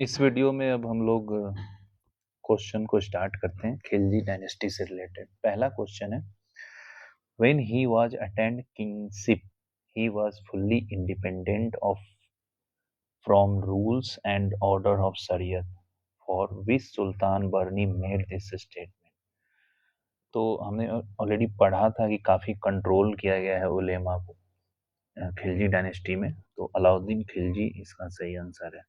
इस वीडियो में अब हम लोग क्वेश्चन को स्टार्ट करते हैं खिलजी डायनेस्टी से रिलेटेड। पहला क्वेश्चन है, when he was attend kingship he was fully independent of from rules and order of Shariat for which sultan Barani made this statement. तो हमने ऑलरेडी पढ़ा था कि काफी कंट्रोल किया गया है उलेमा को खिलजी डायनेस्टी में, तो अलाउद्दीन खिलजी इसका सही आंसर है।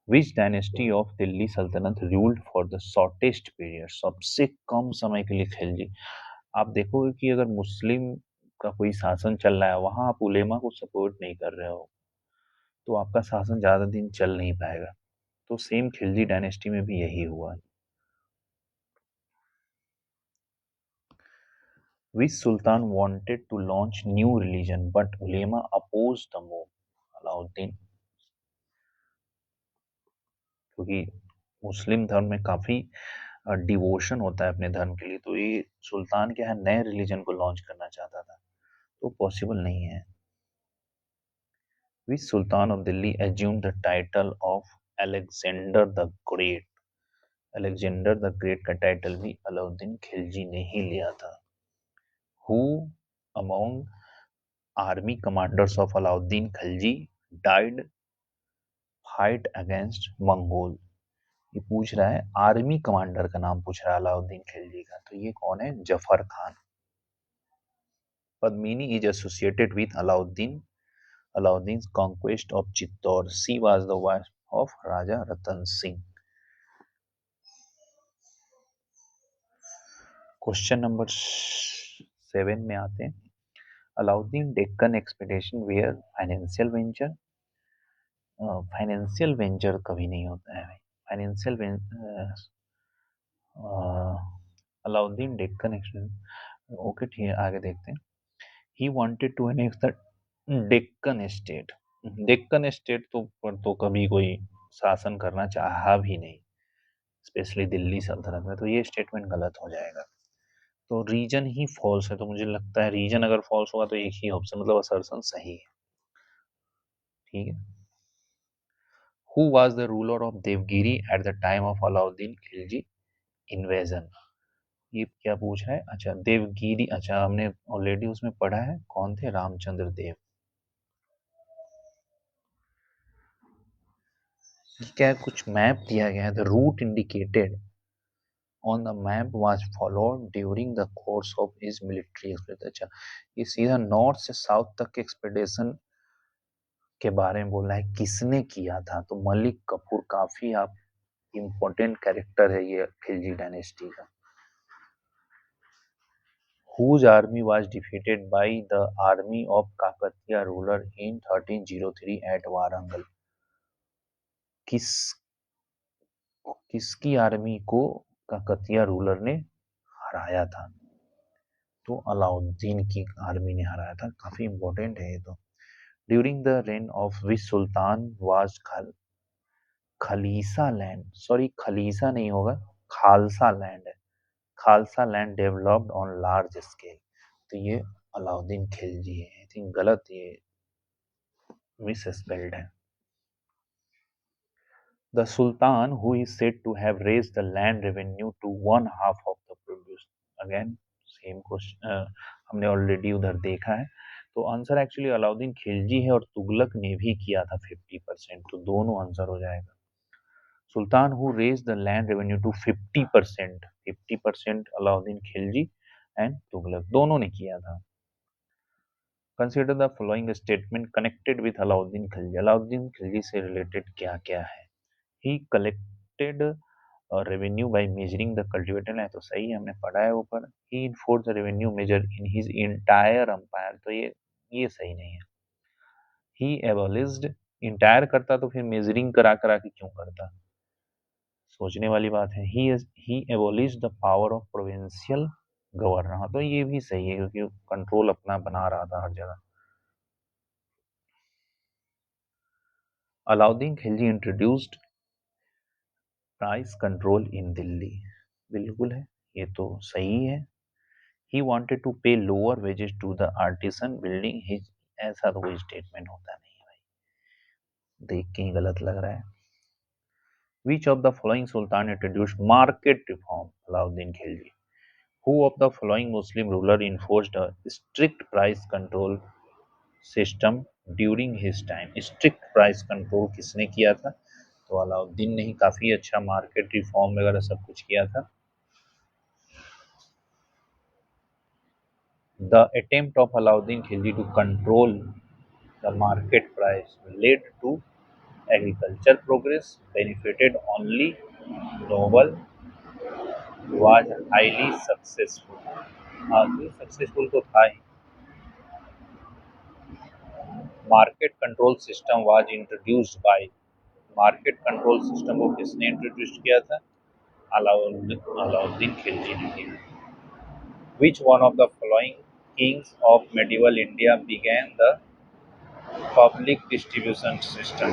Which dynasty of दिल्ली सल्तनत ruled for the shortest period? सबसे कम समय के लिए खिलजी। आप देखोगे कि अगर मुस्लिम का कोई शासन चल रहा है, वहां आप उलेमा को सपोर्ट नहीं कर रहे हो, तो आपका शासन ज्यादा दिन चल नहीं पाएगा। तो सेम खिलजी डायनेस्टी में भी यही हुआ। Which sultan wanted to launch new religion but ulema opposed the move? Alauddin, क्योंकि मुस्लिम धर्म में काफी डिवोशन होता है अपने धर्म के लिए, तो ये सुल्तान क्या है, नए रिलीजन को लॉन्च करना चाहता था, तो पॉसिबल नहीं है। Which sultan of Delhi assumed the title of Alexander the great? Alexander the great का टाइटल भी अलाउद्दीन खिलजी ने ही लिया था। Who among army commanders of Alauddin Khilji died fight against Mongol? ये पूछ रहा है, आर्मी कमांडर का नाम पूछ रहा है अलाउद्दीन खिलजी का, तो ये कौन है? Zafar Khan. Padmini is associated with Alauddin's conquest of Chittor. She was the wife of Raja Ratan Singh. Question number 7 में आते हैं। Alauddin Deccan expedition were financial venture? Financial venture कभी नहीं होता है भाई। Financial Alauddin Deccan expedition, okay ठीक है, आगे देखते हैं। He wanted to annex the Deccan state. Deccan state तो पर तो कभी कोई शासन करना चाहा भी नहीं, स्पेशली दिल्ली सल्तनत में, तो ये स्टेटमेंट गलत हो जाएगा। तो रीजन ही फॉल्स है, तो मुझे लगता है रीजन अगर फॉल्स होगा तो एक ही ऑप्शन मतलब असर्शन सही है। ठीक है। Who was the ruler of Devagiri at the time of Alauddin Khilji invasion? ये क्या पूछ रहा है? अच्छा देवगिरी, अच्छा हमने ऑलरेडी उसमें पढ़ा है, कौन थे? रामचंद्र देव। क्या है, कुछ मैप दिया गया है, the route indicated on the map was followed during the course of his military expedition। अच्छा, ये सीधा नॉर्थ से साउथ तक के एक्सपेडिशन के बारे में बोल रहा है, किसने किया था? तो मलिक कफूर, काफी आप इम्पोर्टेंट कैरेक्टर है ये खिलजी डायनेस्टी का। Whose army was defeated by the army of Kakatiya ruler in 1303 at Warangal? किस किसकी आर्मी को काकतिया रूलर ने हराया था? तो अलाउद्दीन की आर्मी ने हराया था, काफी इंपॉर्टेंट है ये तो। During the reign of which sultan was khalisa land, sorry khalisa नहीं होगा, खालसा लैंड है, khalsa land developed on large scale? तो ये अलाउद्दीन खिलजी है। आई थिंक गलत, ये मिस स्पेल्ड है। The sultan who is said to have raised the land revenue to one half of the produce? Again same question हमने ऑलरेडी उधर देखा है, तो आंसर एक्चुअली अलाउद्दीन खिलजी है और तुगलक ने भी किया था 50%, तो दोनों आंसर हो जाएगा। Sultan who raise the land revenue to 50%, 50% Alauddin Khilji and Tughlaq दोनों ने किया था। Consider the following statement connected with Alauddin Khilji. Alauddin Khilji से रिलेटेड क्या क्या है? He collected revenue by measuring the cultivated land, तो सही है, हमने पढ़ा है ऊपर। He enforce the revenue measure in his entire empire, तो ये सही नहीं है। ही एबॉलिश्ड, इंटायर करता तो फिर मेजरिंग करा करा के क्यों करता? सोचने वाली बात है। He abolish the power of provincial governor, हाँ तो ये भी सही है क्योंकि कंट्रोल अपना बना रहा था हर जगह। Alauddin Khilji introduced price control in Delhi, बिल्कुल है, ये तो सही है। He wanted to pay lower wages to the artisan building his, ऐसा तो कोई स्टेटमेंट होता नहीं है भाई, देख के ही गलत लग रहा है। Which of the following sultan introduced market reform? Alauddin Khilji. Who of the following Muslim ruler enforced a strict price control system during his time? Strict price control किसने किया था? तो अलाउद्दीन ने ही काफी अच्छा मार्केट रिफॉर्म वगैरह सब कुछ किया था. The attempt of Alauddin Khilji to control the market price led to agriculture progress, benefited only noble, was highly successful. तो सक्सेसफुल तो था ही. Market control system was introduced by. Market control system को किसने इंट्रोड्यूस किया था? अलाउद्दीन खिलजी ने किया. Which one of the following kings of medieval India began the public distribution system?